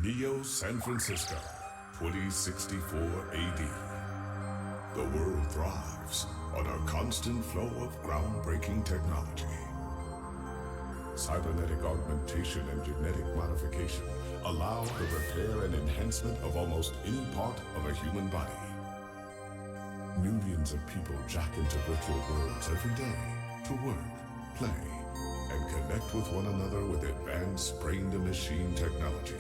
Neo San Francisco, 2064 AD. The world thrives on a constant flow of groundbreaking technology. Cybernetic augmentation and genetic modification allow the repair and enhancement of almost any part of a human body. Millions of people jack into virtual worlds every day to work, play, and connect with one another with advanced brain-to-machine technology.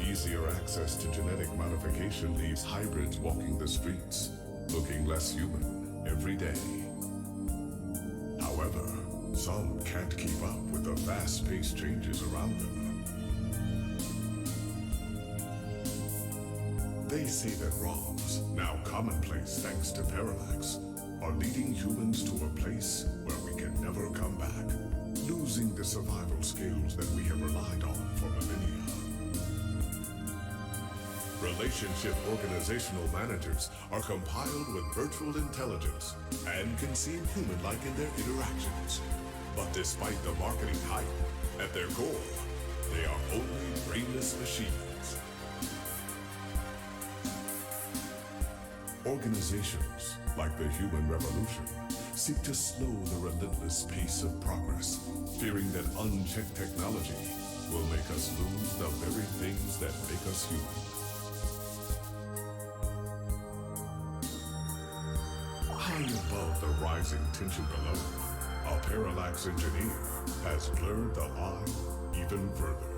Easier access to genetic modification leaves hybrids walking the streets, looking less human every day. However, some can't keep up with the fast-paced changes around them. They say that ROMs, now commonplace thanks to Parallax, are leading humans to a place where we can never come back, losing the survival skills that we have relied on for millennia. Relationship organizational managers are compiled with virtual intelligence and can seem human-like in their interactions. But despite the marketing hype, at their core, they are only brainless machines. Organizations, like the Human Revolution, seek to slow the relentless pace of progress, fearing that unchecked technology will make us lose the very things that make us human. High above the rising tension below, a Parallax engineer has blurred the line even further.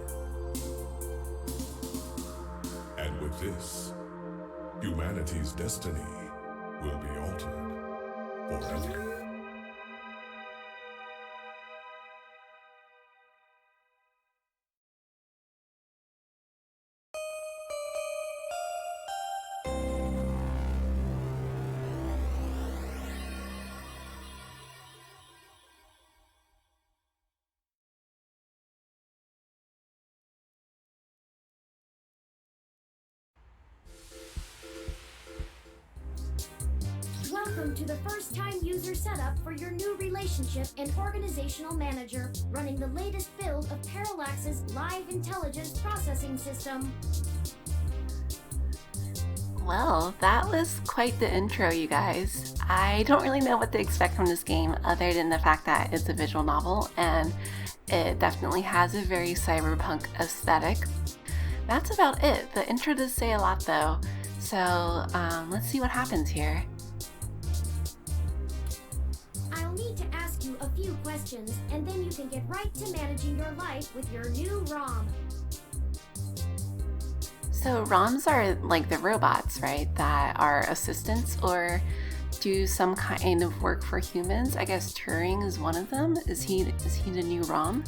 And with this, humanity's destiny will be altered forever. Welcome to the first-time user setup for your new relationship and organizational manager, running the latest build of Parallax's live intelligence processing system. Well, that was quite the intro, you guys. I don't really know what to expect from this game other than the fact that it's a visual novel and it definitely has a very cyberpunk aesthetic. That's about it. The intro does say a lot though, so let's see what happens here. I'll need to ask you a few questions, and then you can get right to managing your life with your new ROM. So ROMs are like the robots, right? That are assistants or do some kind of work for humans. I guess Turing is one of them. Is he the new ROM?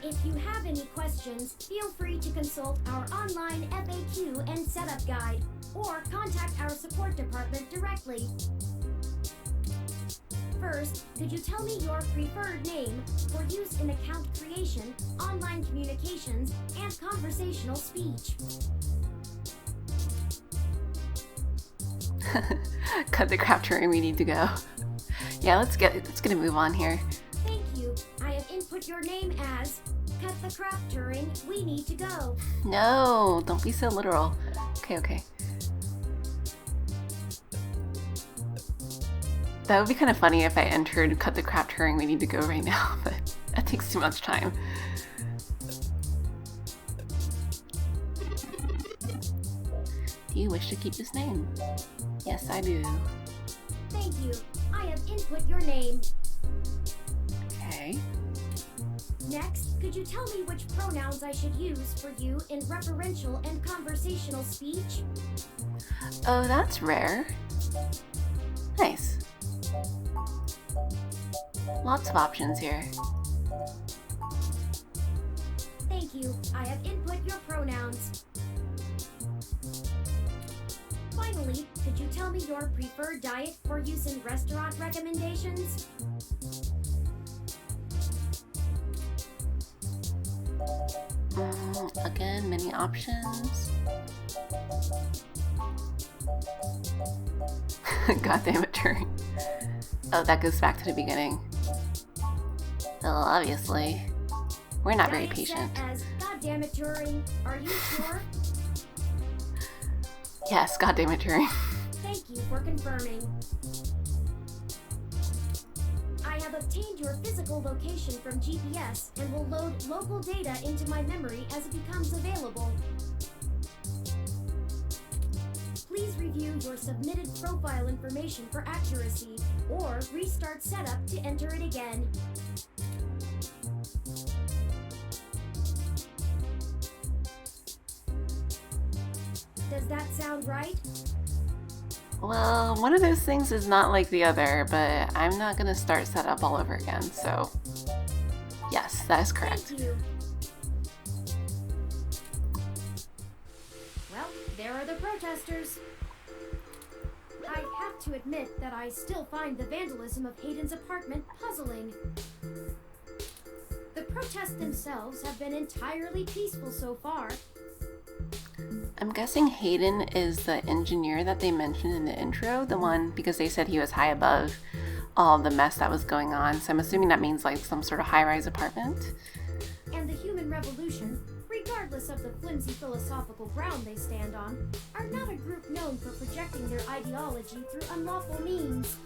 If you have any questions, feel free to consult our online FAQ and setup guide, or contact our support department directly. First, could you tell me your preferred name for use in account creation, online communications, and conversational speech? Cut the crap, Turing, we need to go. Yeah, let's get a move on here. Thank you. I have input your name as Cut the crap, Turing. We need to go. No, don't be so literal. Okay. That would be kind of funny if I entered Cut the crap, Turing, we need to go right now, but that takes too much time. Do you wish to keep this name? Yes, I do. Thank you. I have input your name. Okay. Next, could you tell me which pronouns I should use for you in referential and conversational speech? Oh, that's rare. Nice. Lots of options here. Thank you. I have input your pronouns. Finally, could you tell me your preferred diet for use in restaurant recommendations? Again, many options. God damn it, Turing. Oh, that goes back to the beginning. Well, obviously. We're not very patient. As God Goddammit, Turing. Are you sure? Yes, goddammit, Turing. Thank you for confirming. I have obtained your physical location from GPS and will load local data into my memory as it becomes available. Please review your submitted profile information for accuracy, or restart setup to enter it again. Does that sound right? Well, one of those things is not like the other, but I'm not gonna start setup all over again, so yes, that is correct. Thank you. Well, there are the protesters. I have to admit that I still find the vandalism of Hayden's apartment puzzling. The protests themselves have been entirely peaceful so far. I'm guessing Hayden is the engineer that they mentioned in the intro, the one because they said he was high above all the mess that was going on, so I'm assuming that means like some sort of high-rise apartment. And the human revolution, regardless of the flimsy philosophical ground they stand on, are not a group known for projecting their ideology through unlawful means.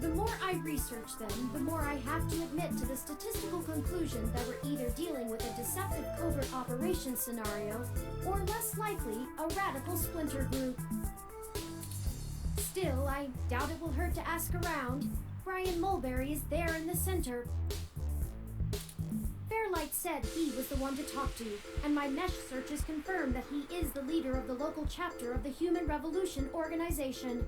The more I research them, the more I have to admit to the statistical conclusion that we're either dealing with a deceptive covert operations scenario, or less likely, a radical splinter group. Still, I doubt it will hurt to ask around. Brian Mulberry is there in the center. Fairlight said he was the one to talk to, and my mesh searches confirm that he is the leader of the local chapter of the Human Revolution organization.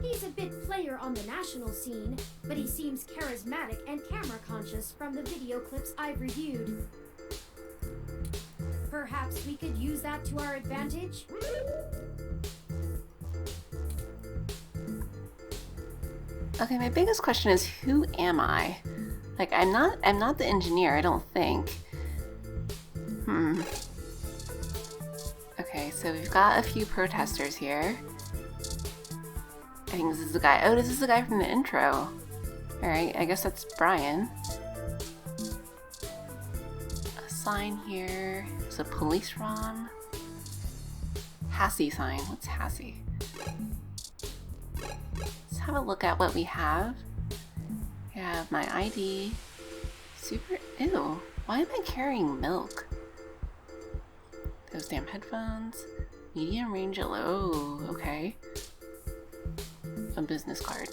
He's a bit player on the national scene, but he seems charismatic and camera-conscious from the video clips I've reviewed. Perhaps we could use that to our advantage? Okay, my biggest question is, who am I? Like, I'm not the engineer, I don't think. Okay, so we've got a few protesters here. I think this is the guy. Oh, this is the guy from the intro. Alright, I guess that's Brian. A sign here. There's a police ROM. Hassie sign. What's Hassie? Let's have a look at what we have. We have my ID. Super. Ew. Why am I carrying milk? Those damn headphones. Medium range yellow. Oh, okay. A business card.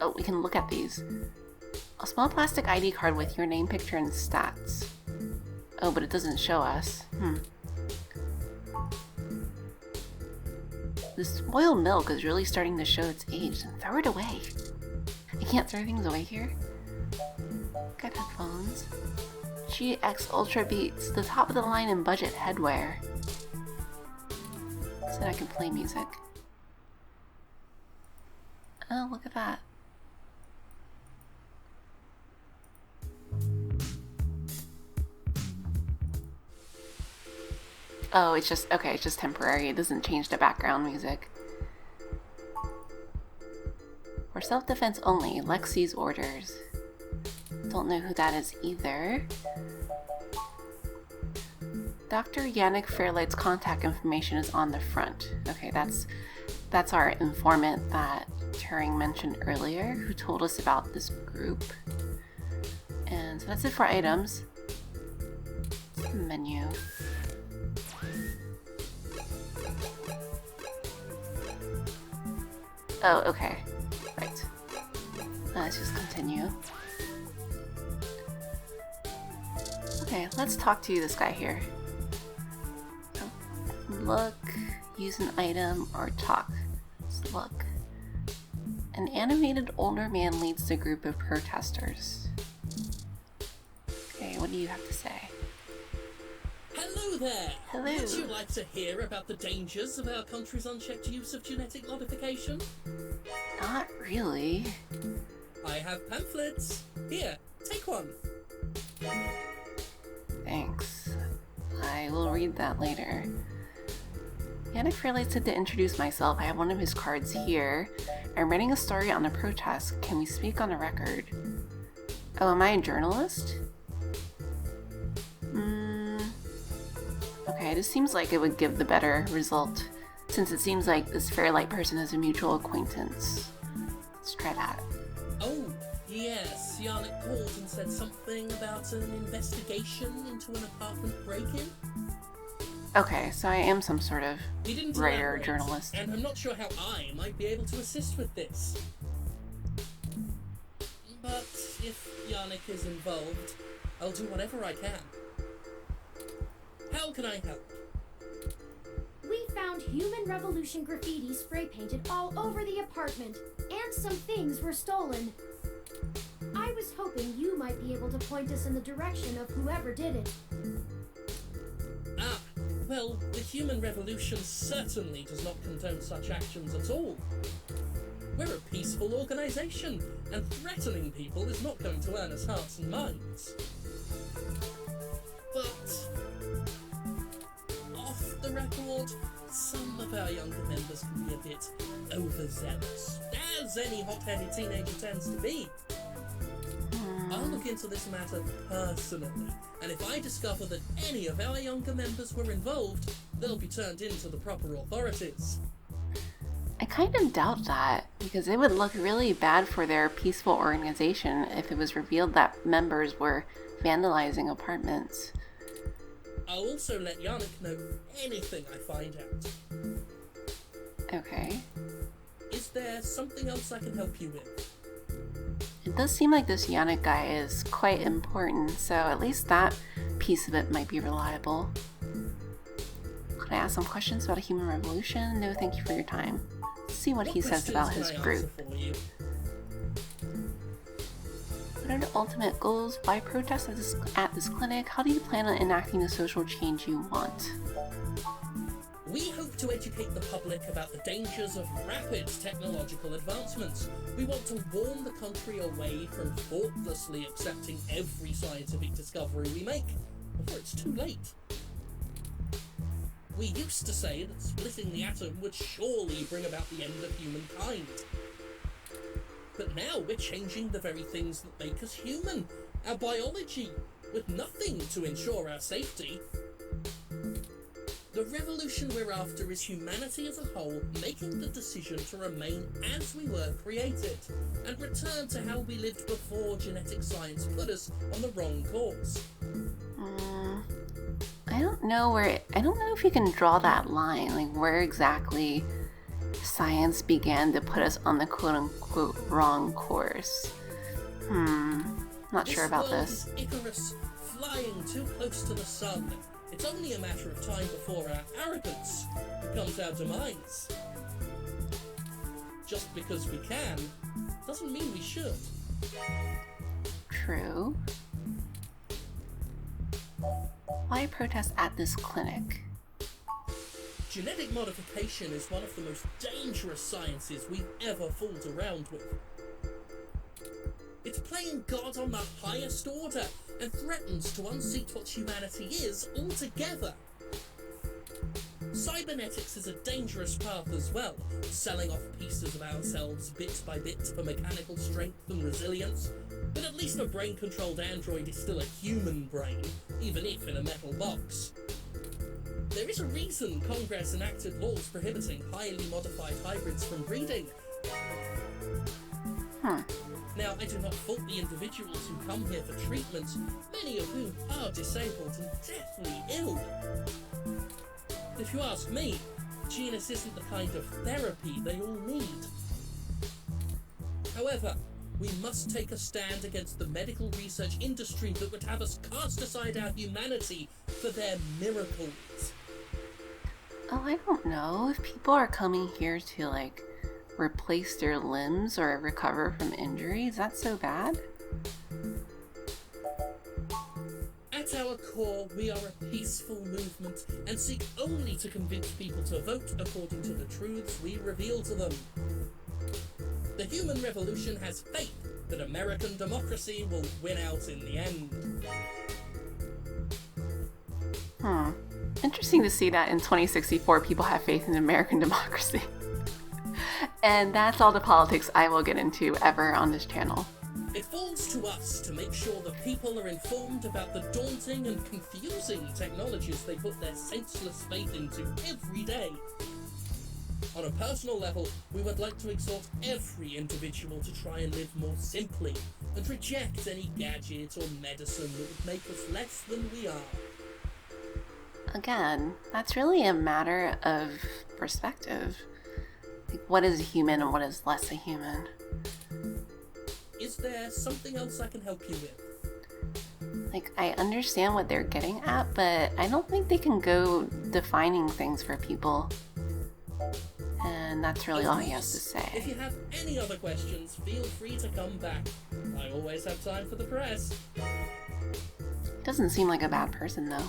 Oh, we can look at these. A small plastic ID card with your name, picture, and stats. Oh, but it doesn't show us. This spoiled milk is really starting to show its age. Throw it away. I can't throw things away here. Got headphones. GX Ultra Beats, the top of the line in budget headwear. So that I can play music. Oh, look at that. Oh, it's just, okay, it's just temporary. It doesn't change the background music. For self-defense only, Lexi's orders. Don't know who that is either. Dr. Yannick Fairlight's contact information is on the front. Okay, that's our informant that Turing mentioned earlier, who told us about this group. And so that's it for items. Menu. Oh, okay. Right. Let's just continue. Okay, let's talk to this guy here. Look, use an item, or talk. Let's look. An animated older man leads the group of protesters. Okay, what do you have to say? Hello there! Hello. Would you like to hear about the dangers of our country's unchecked use of genetic modification? Not really. I have pamphlets. Here, take one. Thanks. I will read that later. Yannick Fairlight said to introduce myself. I have one of his cards here. I'm writing a story on the protest. Can we speak on the record? Oh, am I a journalist? Okay, this seems like it would give the better result, since it seems like this Fairlight person is a mutual acquaintance. Let's try that. Oh, yes, Yannick called and said something about an investigation into an apartment break-in. Okay, so I am some sort of He didn't writer or elaborate, journalist. and I'm not sure how I might be able to assist with this. But if Yannick is involved, I'll do whatever I can. How can I help? We found Human Revolution graffiti spray painted all over the apartment, and some things were stolen. I was hoping you might be able to point us in the direction of whoever did it. Ah, well, the Human Revolution certainly does not condone such actions at all. We're a peaceful organisation, and threatening people is not going to earn us hearts and minds. But off the record, some of our younger members can be a bit overzealous, as any hot-headed teenager tends to be. I'll look into this matter personally, and if I discover that any of our younger members were involved, they'll be turned in to the proper authorities. I kind of doubt that, because it would look really bad for their peaceful organization if it was revealed that members were vandalizing apartments. I'll also let Yannick know anything I find out. Okay. Is there something else I can help you with? It does seem like this Yannick guy is quite important, so at least that piece of it might be reliable. Could I ask some questions about a human revolution? No, thank you for your time. Let's see what he says about his group. What are the ultimate goals? Why protest at this clinic? How do you plan on enacting the social change you want? We hope to educate the public about the dangers of rapid technological advancements. We want to warn the country away from thoughtlessly accepting every scientific discovery we make before it's too late. We used to say that splitting the atom would surely bring about the end of humankind. But now we're changing the very things that make us human, our biology, with nothing to ensure our safety. The revolution we're after is humanity as a whole making the decision to remain as we were created, and return to how we lived before genetic science put us on the wrong course. I don't know if you can draw that line, like where exactly science began to put us on the quote-unquote wrong course. Not sure about this. Icarus, flying too close to the sun. It's only a matter of time before our arrogance becomes our demise. Just because we can, doesn't mean we should. True. Why protest at this clinic? Genetic modification is one of the most dangerous sciences we've ever fooled around with. It's playing God on the highest order and threatens to unseat what humanity is altogether. Cybernetics is a dangerous path as well, selling off pieces of ourselves bit by bit for mechanical strength and resilience, but at least a brain-controlled android is still a human brain, even if in a metal box. There is a reason Congress enacted laws prohibiting highly modified hybrids from breeding. Now, I do not fault the individuals who come here for treatment, many of whom are disabled and deathly ill. If you ask me, genus isn't the kind of therapy they all need. However, we must take a stand against the medical research industry that would have us cast aside our humanity for their miracles. Oh, I don't know. If people are coming here to, like, replace their limbs or recover from injuries, that's so bad? At our core, we are a peaceful movement and seek only to convince people to vote according to the truths we reveal to them. The human revolution has faith that American democracy will win out in the end. Interesting to see that in 2064 people have faith in American democracy. And that's all the politics I will get into ever on this channel. It falls to us to make sure that people are informed about the daunting and confusing technologies they put their senseless faith into every day. On a personal level, we would like to exhort every individual to try and live more simply and reject any gadget or medicine that would make us less than we are. Again, that's really a matter of perspective. Like, what is a human and what is less a human? Is there something else I can help you with? Like, I understand what they're getting at, but I don't think they can go defining things for people. And that's really all he has to say. If you have any other questions, feel free to come back. I always have time for the press. Doesn't seem like a bad person, though.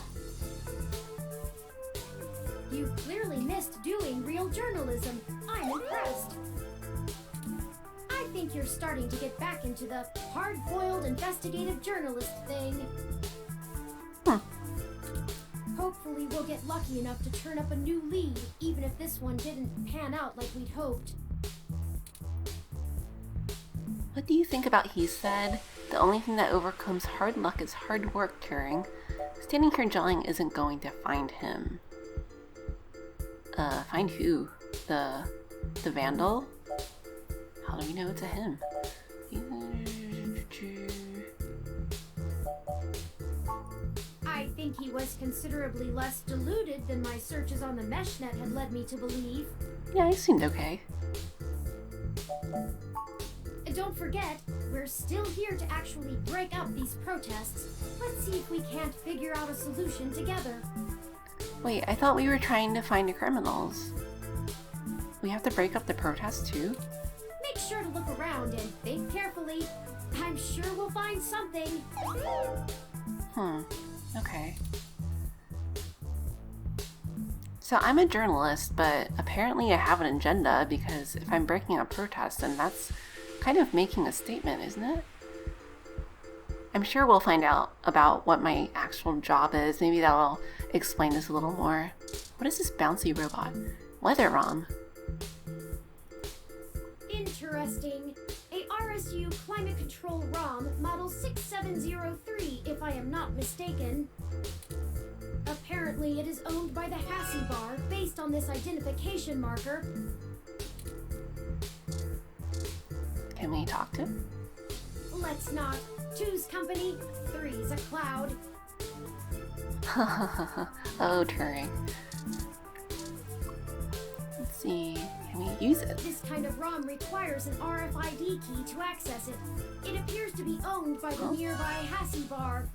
You clearly missed doing real journalism. I'm impressed. I think you're starting to get back into the hard-boiled investigative journalist thing. Hopefully we'll get lucky enough to turn up a new lead, even if this one didn't pan out like we'd hoped. What do you think about he said? The only thing that overcomes hard luck is hard work, Turing. Standing here jawing isn't going to find him. Find who? The vandal? How do we know it's a him? I think he was considerably less deluded than my searches on the meshnet had led me to believe. Yeah, he seemed okay. Don't forget, we're still here to actually break up these protests. Let's see if we can't figure out a solution together. Wait, I thought we were trying to find the criminals. We have to break up the protest too? Make sure to look around and think carefully. I'm sure we'll find something. Okay. So I'm a journalist, but apparently I have an agenda, because if I'm breaking a protest, then that's kind of making a statement, isn't it? I'm sure we'll find out about what my actual job is. Maybe that'll explain this a little more. What is this bouncy robot? Weather ROM. Interesting. A RSU Climate Control ROM Model 6703, if I am not mistaken. Apparently it is owned by the Hassie Bar, based on this identification marker. Can we talk to him? Let's not. 2's company, 3's a cloud. Oh, Turing. Let's see. Can we use it? This kind of ROM requires an RFID key to access it. It appears to be owned by the nearby Hassie Bar.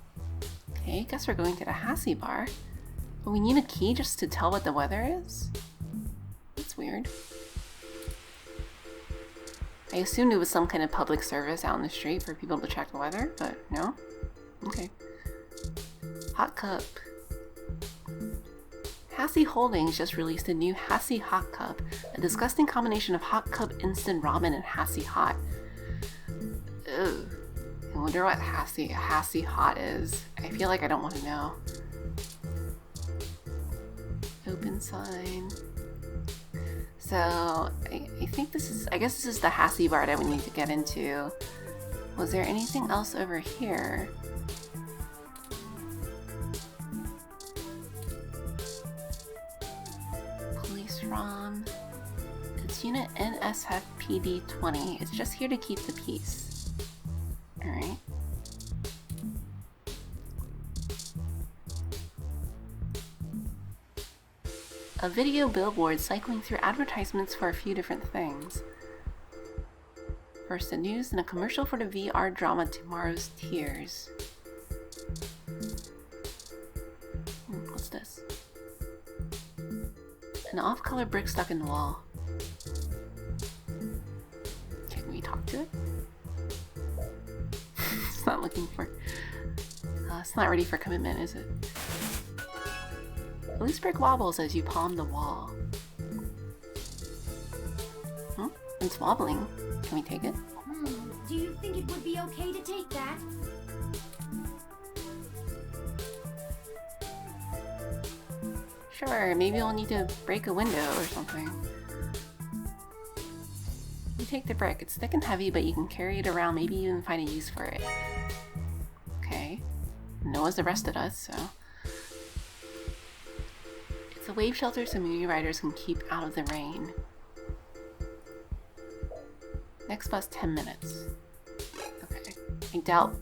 Okay, guess we're going to the Hassie Bar. But we need a key just to tell what the weather is? That's weird. I assumed it was some kind of public service out in the street for people to check the weather, but no? Okay. Hot Cup. Hassie Holdings just released a new Hassie Hot Cup, a disgusting combination of Hot Cup instant ramen and Hassie Hot. Ugh. I wonder what Hassie Hot is. I feel like I don't want to know. Open sign. So, I think I guess this is the Hassie Bar that we need to get into. Was there anything else over here? Police ROM. It's unit NSFPD 20. It's just here to keep the peace. Alright. A video billboard cycling through advertisements for a few different things. First the news, and a commercial for the VR drama Tomorrow's Tears. What's this? An off-color brick stuck in the wall. Can we talk to it? It's not looking for... it's not ready for commitment, is it? Loose brick wobbles as you palm the wall. It's wobbling. Can we take it? Do you think it would be okay to take that? Sure, maybe we'll need to break a window or something. You take the brick. It's thick and heavy, but you can carry it around, maybe even find a use for it. Okay. Noah's arrested us, so... It's a wave shelter so movie riders can keep out of the rain. Next bus, 10 minutes. Okay. I doubt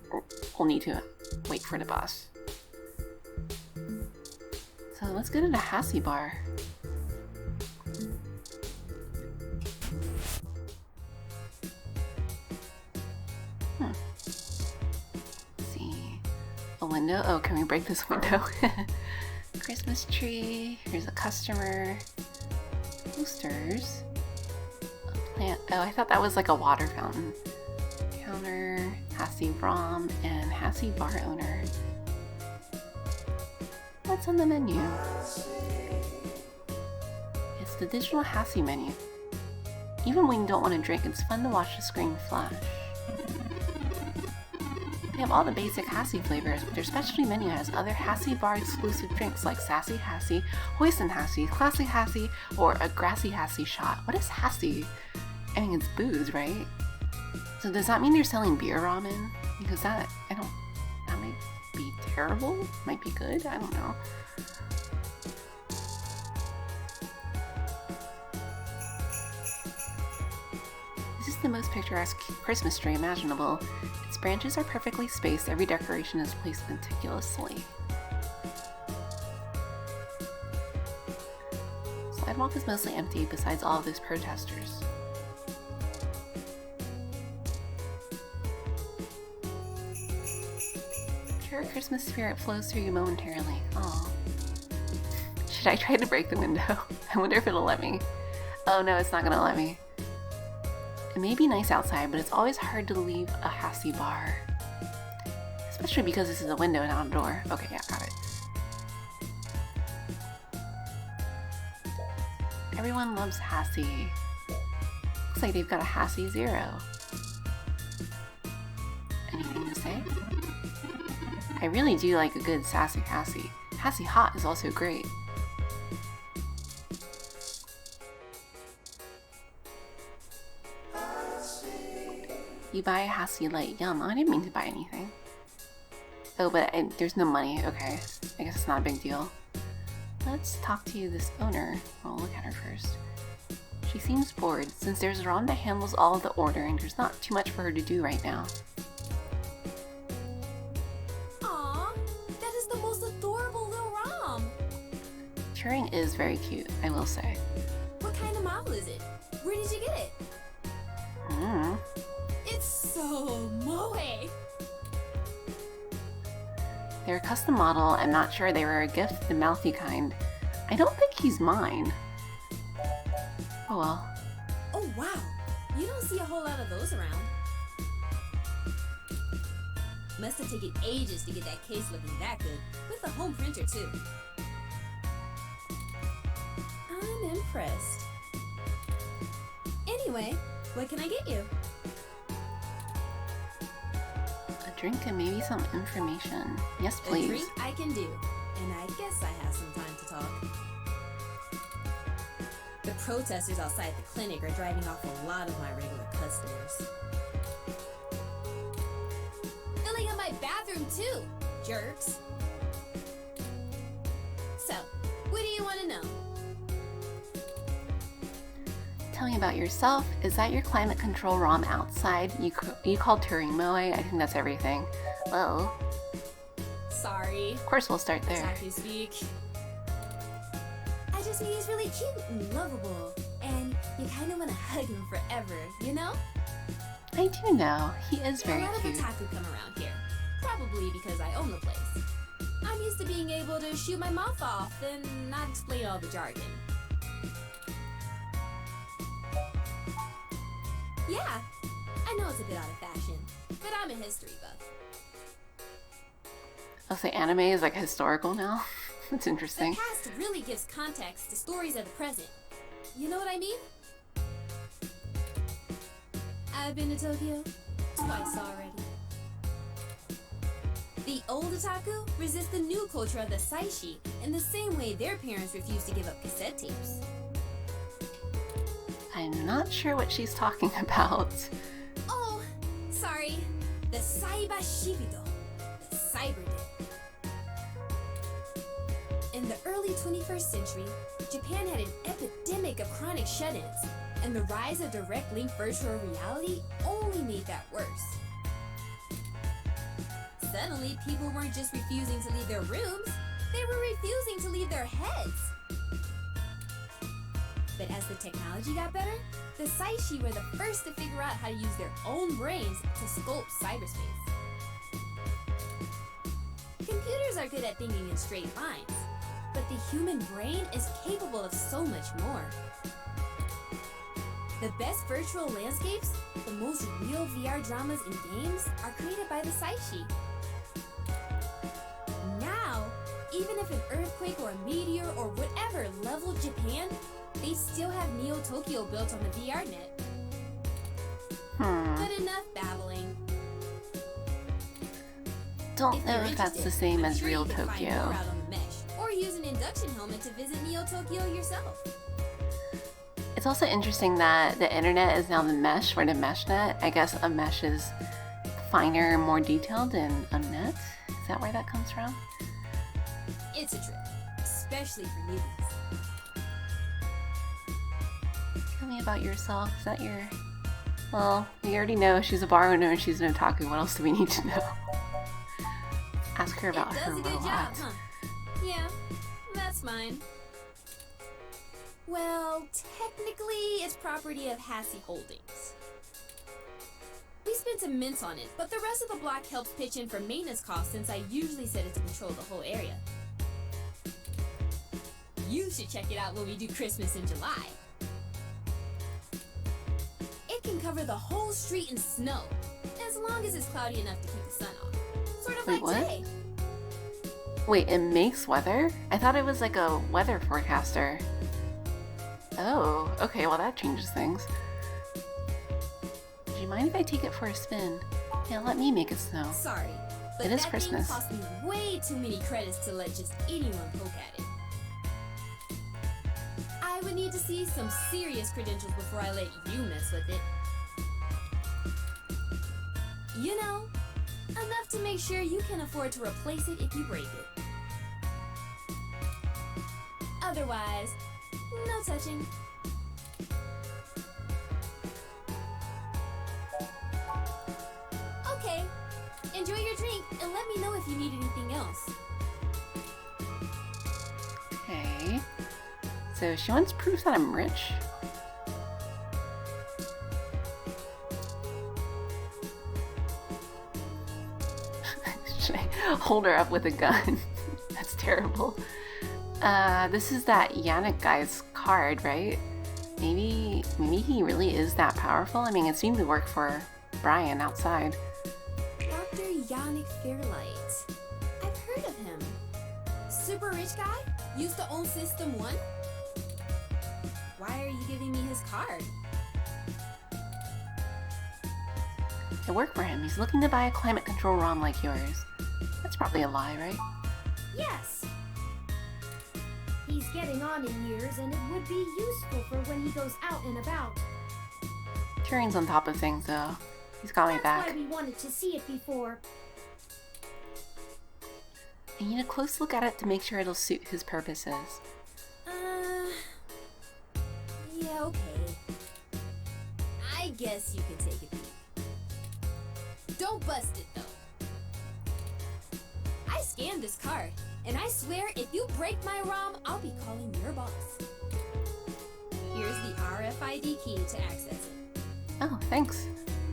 we'll need to wait for the bus. So let's go to the Hassie bar. Let's see. A window? Oh, can we break this window? Christmas tree. Here's a customer. Posters. A plant. Oh, I thought that was like a water fountain. Counter. Hassie ROM and Hassie bar owner. What's on the menu? It's the digital Hassie menu. Even when you don't want to drink, it's fun to watch the screen flash. They have all the basic Hassie flavors, but their specialty menu has other Hassie bar exclusive drinks like Sassy Hassie, Hoisin Hassie, Classy Hassie, or a Grassy Hassie shot. What is Hassie? I mean, it's booze, right? So does that mean they're selling beer ramen? Because that might be terrible, might be good, I don't know. This is the most picturesque Christmas tree imaginable. Its branches are perfectly spaced, every decoration is placed meticulously. Sidewalk is mostly empty besides all of those protesters. Pure Christmas spirit flows through you momentarily. Aww. Should I try to break the window? I wonder if it'll let me. Oh no, it's not gonna let me. It may be nice outside, but it's always hard to leave a Hassie bar. Especially because this is a window and not a door. Okay, yeah, got it. Everyone loves Hassie. Looks like they've got a Hassie Zero. Anything to say? I really do like a good Sassy Hassie. Hassie Hot is also great. You buy a Hassie Light. Yum. I didn't mean to buy anything. Oh, but there's no money. Okay. I guess it's not a big deal. Let's talk to this owner. We'll look at her first. She seems bored. Since there's a ROM that handles all of the ordering, there's not too much for her to do right now. Aww, that is the most adorable little ROM. Turing is very cute, I will say. What kind of model is it? Where did you get it? It's so moe. They're a custom model. I'm not sure they were a gift, the mouthy kind. I don't think he's mine. Oh well. Oh wow, you don't see a whole lot of those around. Must have taken ages to get that case looking that good, with a home printer too. I'm impressed. Anyway, what can I get you? A drink and maybe some information. Yes, A please. drink I can do, and I guess I have some time to talk. The protesters outside the clinic are driving off a lot of my regular customers. Filling up my bathroom too, jerks! So, what do you want to know? Tell me about yourself. Is that your climate control ROM outside? You called Turing moe? I think that's everything. Well, Sorry. of course we'll start there. Tacky speak. I just mean he's really cute and lovable, and you kind of want to hug him forever, you know? I do know. He is very a lot cute. of otaku come around here, probably because I own the place. I'm used to being able to shoot my mouth off and not explain all the jargon. Yeah, I know it's a bit out of fashion, but I'm a history buff. I'll say anime is like historical now. That's The interesting. past really gives context to stories of the present. You know what I mean? I've been to Tokyo twice already. The old otaku resist the new culture of the saishi in the same way their parents refuse to give up cassette tapes. I'm not sure what she's talking about. Oh, sorry. The cybershibito. The cyber dead. In the early 21st century, Japan had an epidemic of chronic shut-ins, and the rise of direct link virtual reality only made that worse. Suddenly, people weren't just refusing to leave their rooms, they were refusing to leave their heads. But as the technology got better, the Saishi were the first to figure out how to use their own brains to sculpt cyberspace. Computers are good at thinking in straight lines, but the human brain is capable of so much more. The best virtual landscapes, the most real VR dramas and games, are created by the Saishi. Now, even if an earthquake or a meteor or whatever leveled Japan, they still have Neo Tokyo built on the VR net. But enough babbling. Don't know if that's the same as real Tokyo. Tokyo. Out on the mesh, or use an induction helmet to visit Neo Tokyo yourself. It's also interesting that the internet is now the mesh or the mesh net. I guess a mesh is finer, more detailed than a net. Is that where that comes from? It's a trip, especially for newbies. Tell me about yourself. Is that your... Well, we already know she's a bar owner and she's an otaku. What else do we need to know? Ask her about her It does a good robot. job, huh? Yeah, that's mine. Well, technically, it's property of Hassie Holdings. We spent some mints on it, but the rest of the block helps pitch in for maintenance costs since I usually set it to control the whole area. You should check it out when we do Christmas in July. It can cover the whole street in snow, as long as it's cloudy enough to keep the sun off. Sort of Wait, like what? today. Wait, it makes weather? I thought it was like a weather forecaster. Oh, okay, well that changes things. Would you mind if I take it for a spin? Yeah, let me make it snow. Sorry, but It is that Christmas. thing cost me way too many credits to let just anyone poke at it. I would need to see some serious credentials before I let you mess with it. You know, enough to make sure you can afford to replace it if you break it. Otherwise, no touching. Okay, enjoy your drink and let me know if you need anything else. Okay. So she wants proof that I'm rich. Should I hold her up with a gun? That's terrible. This is that Yannick guy's card, right? Maybe he really is that powerful? I mean, it seemed to work for Brian outside. Dr. Yannick Fairlight. I've heard of him. Super rich guy? Used to own System 1? Why are you giving me his card? It worked for him. He's looking to buy a climate control ROM like yours. That's probably a lie, right? Yes. He's getting on in years, and it would be useful for when he goes out and about. Turing's on top of things, though. He's got my That's back. why we wanted to see it before. I need a close look at it to make sure it'll suit his purposes. Yeah, okay. I guess you can take a peek. Don't bust it, though. I scanned this card, and I swear if you break my ROM, I'll be calling your boss. Here's the RFID key to access it. Oh, thanks.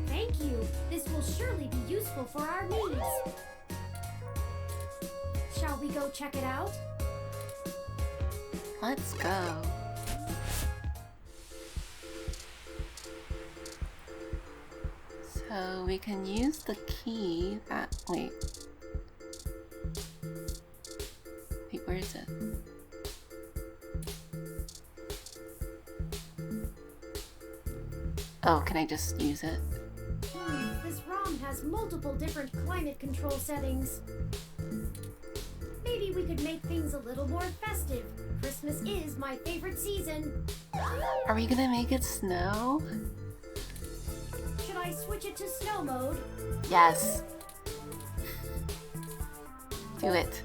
Thank you. This will surely be useful for our needs. Shall we go check it out? Let's go. So we can use the key that... Wait, where is it? Oh, can I just use it? This ROM has multiple different climate control settings. Maybe we could make things a little more festive, Christmas is my favorite season. Are we gonna make it snow? Should I switch it to snow mode? Yes. Do it.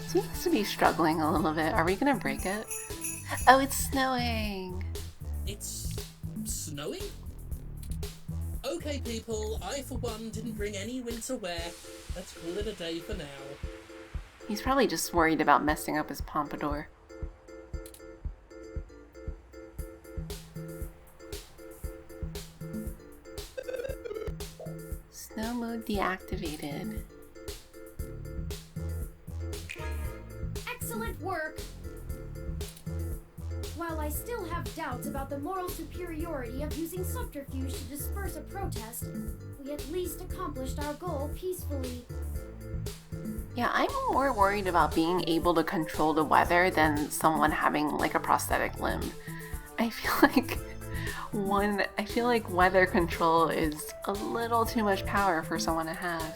Seems to be struggling a little bit. Are we gonna break it? Oh, it's snowing! It's snowing? Okay, people, I for one didn't bring any winter wear. Let's call it a day for now. He's probably just worried about messing up his pompadour. Snow mode deactivated. Excellent work! While I still have doubts about the moral superiority of using subterfuge to disperse a protest, we at least accomplished our goal peacefully. Yeah, I'm more worried about being able to control the weather than someone having like a prosthetic limb. I feel like weather control is a little too much power for someone to have.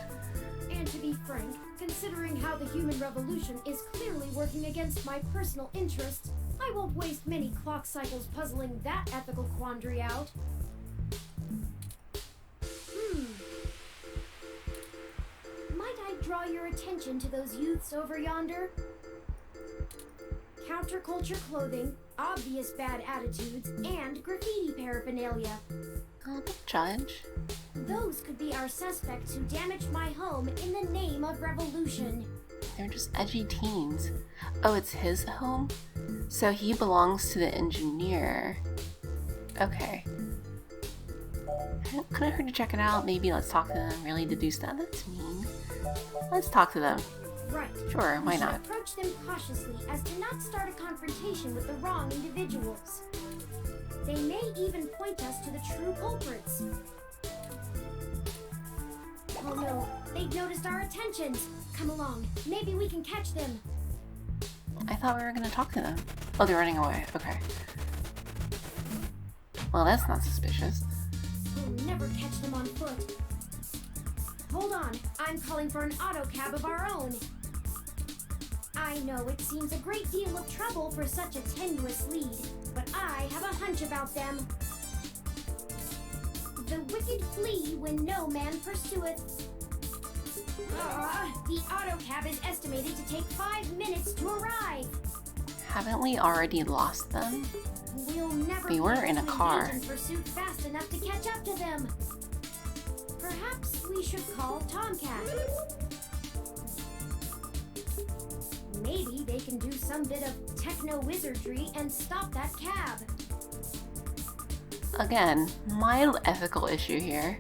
And to be frank, considering how the human revolution is clearly working against my personal interests, I won't waste many clock cycles puzzling that ethical quandary out. Might I draw your attention to those youths over yonder? Counterculture clothing, obvious bad attitudes, and graffiti paraphernalia. Oh, don't judge. Those could be our suspects who damaged my home in the name of revolution. They're just edgy teens. Oh, it's his home? So he belongs to the engineer. Okay. Couldn't hurt to check it out. Maybe let's talk to them. Really deduce that? That's mean. Let's talk to them. Right. Sure, why We should not? approach them cautiously as to not start a confrontation with the wrong individuals. They may even point us to the true culprits. Oh no, they've noticed our attentions. Come along, maybe we can catch them. I thought we were gonna talk to them. Oh, they're running away. Okay. Well, that's not suspicious. We'll never catch them on foot. Hold on, I'm calling for an auto cab of our own. I know it seems a great deal of trouble for such a tenuous lead, but I have a hunch about them. The wicked flee when no man pursueth. The auto cab is estimated to take 5 minutes to arrive. Haven't we already lost them? We'll never They were be in a able to car. engage in pursuit fast enough to catch up to them. Perhaps we should call Tomcat. Maybe they can do some bit of techno-wizardry and stop that cab. Again, mild ethical issue here.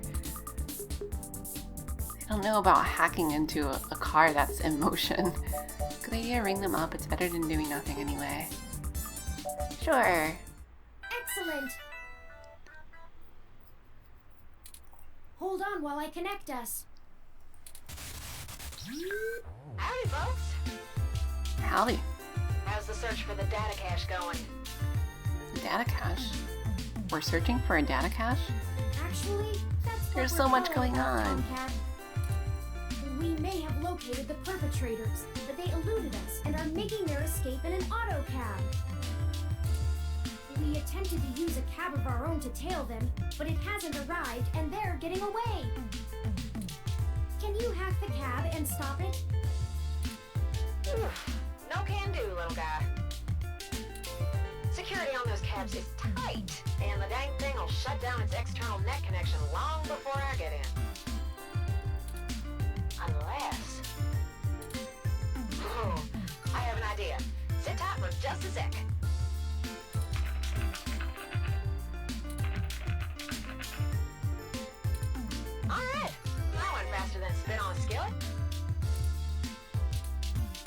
I don't know about hacking into a car that's in motion. Good idea, ring them up. It's better than doing nothing anyway. Sure. Excellent! Hold on while I connect us. Howdy, folks. Howdy. How's the search for the data cache going? Data cache? We're searching for a data cache? Actually, that's what There's we're so much calling going it, on. Tomcat. We may have located the perpetrators, but they eluded us and are making their escape in an auto cab. We attempted to use a cab of our own to tail them, but it hasn't arrived and they're getting away. Can you hack the cab and stop it? Oof, no can do, little guy. Security on those cabs is tight, and the dang thing will shut down its external net connection long before I get in. Unless... Oh, I have an idea. Sit tight for just a sec. Alright, that went faster than spit on a skillet.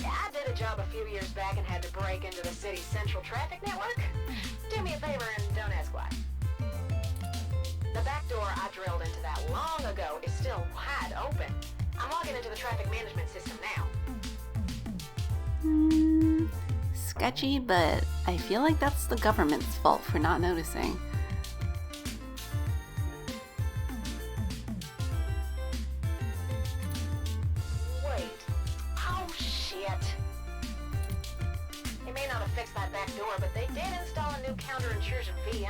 Yeah, I did a job a few years back and had to break into the city's central traffic network. Do me a favor and don't ask why. The back door I drilled into that long ago is still wide open. I'm logging into the traffic management system now. Sketchy, but I feel like that's the government's fault for not noticing. fix that back door, but they did install a new counter-intrusion VI.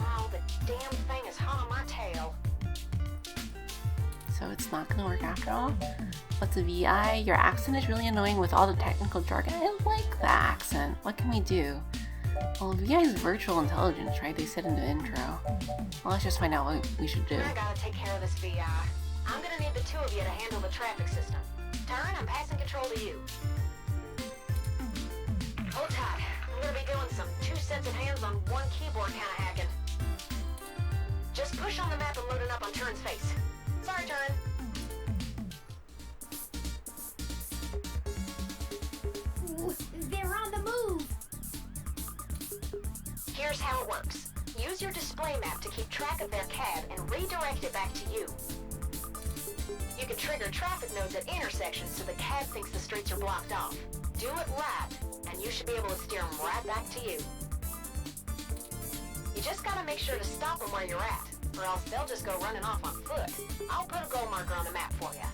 Oh, the damn thing is hot on my tail. So it's not gonna work after all? What's a VI? Your accent is really annoying with all the technical jargon. I like the accent. What can we do? Well, VI is virtual intelligence, right? They said in the intro. Well, let's just find out what we should do. I gotta take care of this VI. I'm gonna need the two of you to handle the traffic system. Turing, I'm passing control to you. Hold tight. I'm gonna be doing some 2 sets of hands on 1 keyboard kind of hacking. Just push on the map and load it up on Turing's face. Sorry, Turing. Ooh, they're on the move! Here's how it works. Use your display map to keep track of their cab and redirect it back to you. You can trigger traffic nodes at intersections so the cab thinks the streets are blocked off. Do it right, and you should be able to steer them right back to you. You just gotta make sure to stop them where you're at, or else they'll just go running off on foot. I'll put a goal marker on the map for you.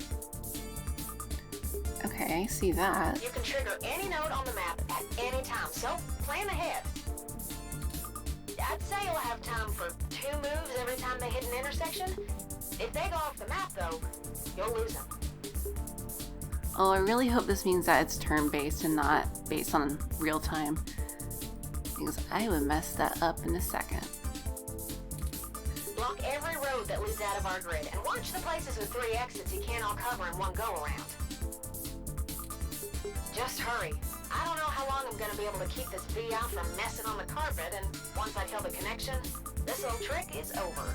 Okay, see that. You can trigger any node on the map at any time, so plan ahead. I'd say you'll have time for 2 moves every time they hit an intersection. If they go off the map, though, you'll lose them. Oh, I really hope this means that it's turn-based and not based on real time, because I would mess that up in a second. Block every road that leads out of our grid, and watch the places with 3 exits you can't all cover in one go-around. Just hurry. I don't know how long I'm gonna be able to keep this VI from messing on the carpet, and once I kill the connection, this little trick is over.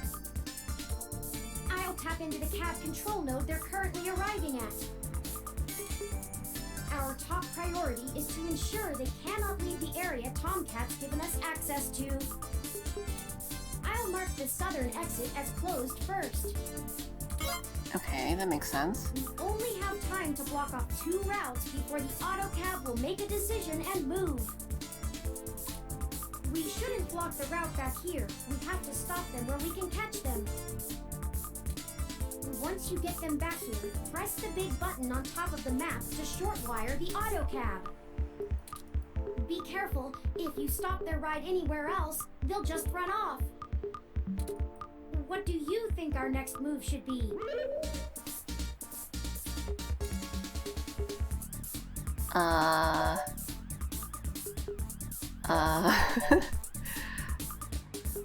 I'll tap into the cab control node they're currently arriving at. Our top priority is to ensure they cannot leave the area Tomcat's given us access to. I'll mark the southern exit as closed first. Okay, that makes sense. We only have time to block off 2 routes before the autocab will make a decision and move. We shouldn't block the route back here. We have to stop them where we can catch them. Once you get them back here, press the big button on top of the map to shortwire the autocab. Be careful, if you stop their ride anywhere else, they'll just run off. What do you think our next move should be?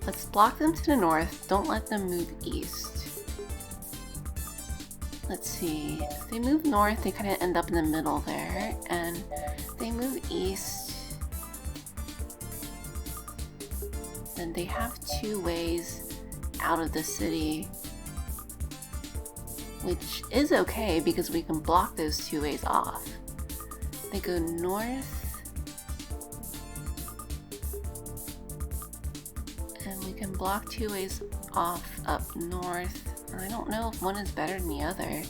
Let's block them to the north. Don't let them move east. Let's see. If they move north, they kind of end up in the middle there. And if they move east, then they have 2 ways out of the city, which is okay because we can block those 2 ways off. They go north, and we can block 2 ways off up north. I don't know if one is better than the other.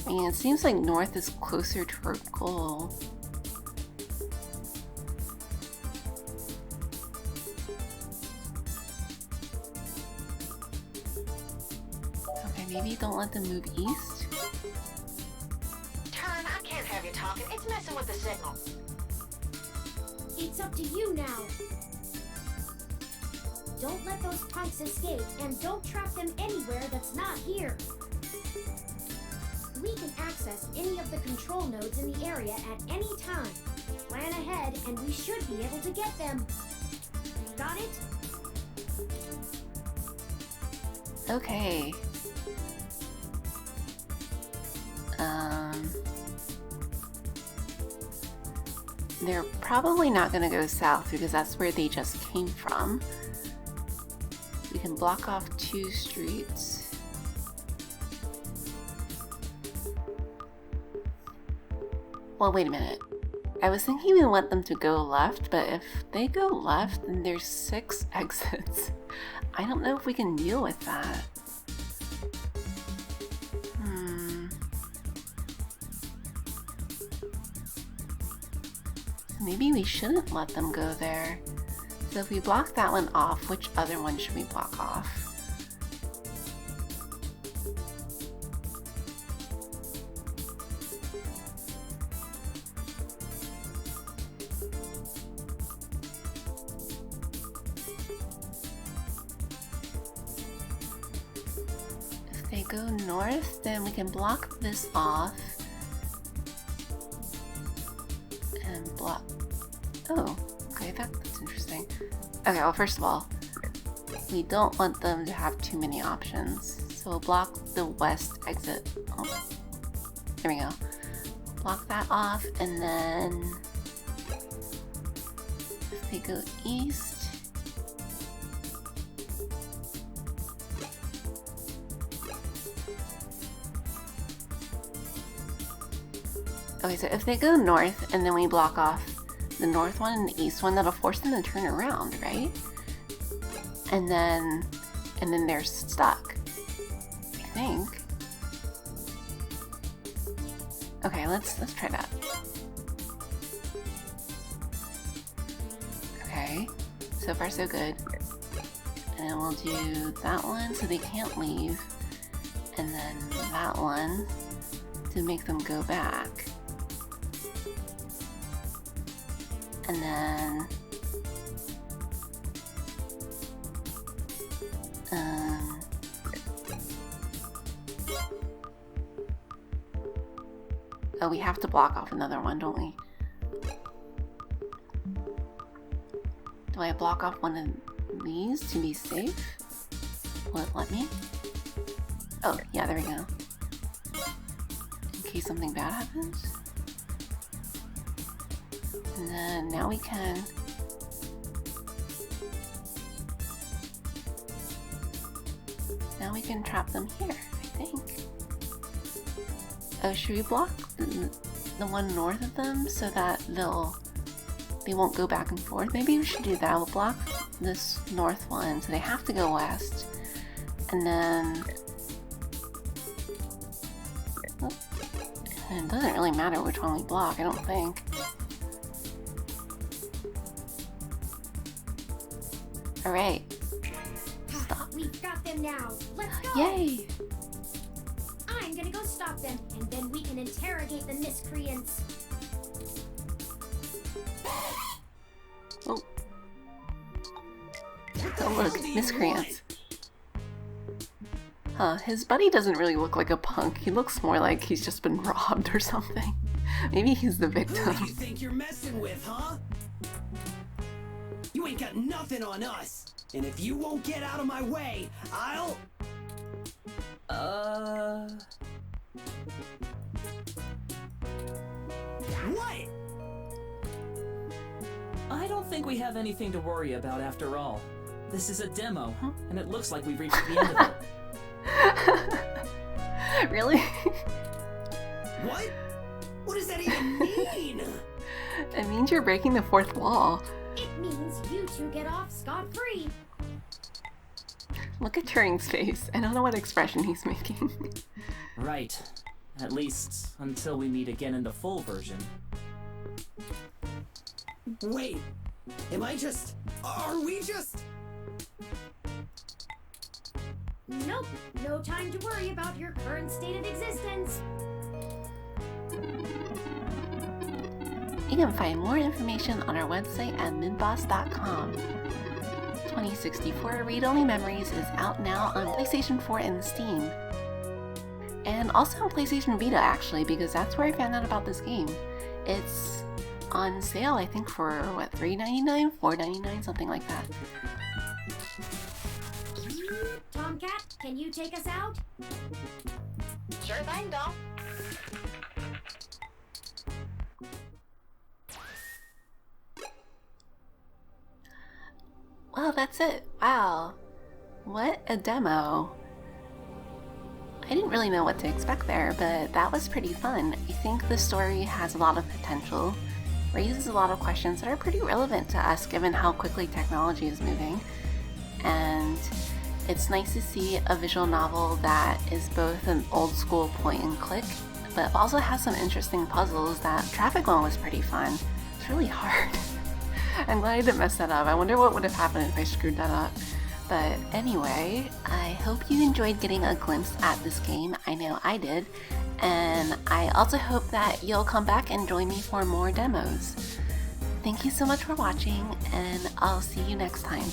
I mean, it seems like north is closer to our goal. Okay, maybe don't let them move east. Turn, I can't have you talking. It's messing with the signal. It's up to you now. Don't let those punks escape, and don't trap them anywhere that's not here. We can access any of the control nodes in the area at any time. Plan ahead, and we should be able to get them. Got it? Okay. They're probably not gonna go south because that's where they just came from. We can block off 2 streets. Well, wait a minute. I was thinking we want them to go left, but if they go left, then there's 6 exits. I don't know if we can deal with that. Maybe we shouldn't let them go there. So if we block that one off, which other one should we block off? go north, then we can block this off. And block... Oh, okay, that's interesting. Okay, well, first of all, we don't want them to have too many options. So we'll block the west exit. Oh, there we go. Block that off, and then if they go east, okay, so if they go north and then we block off the north one and the east one, that'll force them to turn around, right? And then they're stuck, I think. Okay, let's try that. Okay, so far so good. And then we'll do that one so they can't leave, and then that one to make them go back. And then oh, we have to block off another one, don't we? Do I block off one of these to be safe? Will it let me? Oh, yeah, there we go. In case something bad happens. And then now we can... Now we can trap them here, I think. Oh, should we block the one north of them so that they won't go back and forth? Maybe we should do that. We'll block this north one so they have to go west. And then... Oh, it doesn't really matter which one we block, I don't think. Alright. Stop. We've got them now. Let's go. Yay! I'm gonna go stop them, and then we can interrogate the miscreants. Oh. Oh look, miscreants. Huh, his buddy doesn't really look like a punk. He looks more like he's just been robbed or something. Maybe he's the victim. Who do you think you're messing with, huh? You ain't got nothing on us. And if you won't get out of my way, I'll... What? I don't think we have anything to worry about after all. This is a demo, and it looks like we've reached the end of it. Really? What? What does that even mean? It means you're breaking the fourth wall. It means you two get off scot-free. Look at Turing's face. I don't know what expression he's making. Right. At least until we meet again in the full version. Wait. Am I just... Are we just... Nope. No time to worry about your current state of existence. You can find more information on our website at midboss.com. 2064 Read-Only Memories is out now on PlayStation 4 and Steam. And also on PlayStation Vita, actually, because that's where I found out about this game. It's on sale, I think, for, what, $3.99? $4.99? Something like that. Tomcat, can you take us out? Sure thing, Dom. Well, that's it. Wow. What a demo. I didn't really know what to expect there, but that was pretty fun. I think the story has a lot of potential, raises a lot of questions that are pretty relevant to us given how quickly technology is moving. And it's nice to see a visual novel that is both an old school point and click, but also has some interesting puzzles. That traffic one was pretty fun. It's really hard. I'm glad I didn't mess that up. I wonder what would have happened if I screwed that up. But anyway, I hope you enjoyed getting a glimpse at this game. I know I did. And I also hope that you'll come back and join me for more demos. Thank you so much for watching, and I'll see you next time.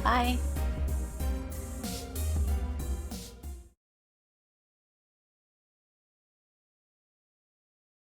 Bye!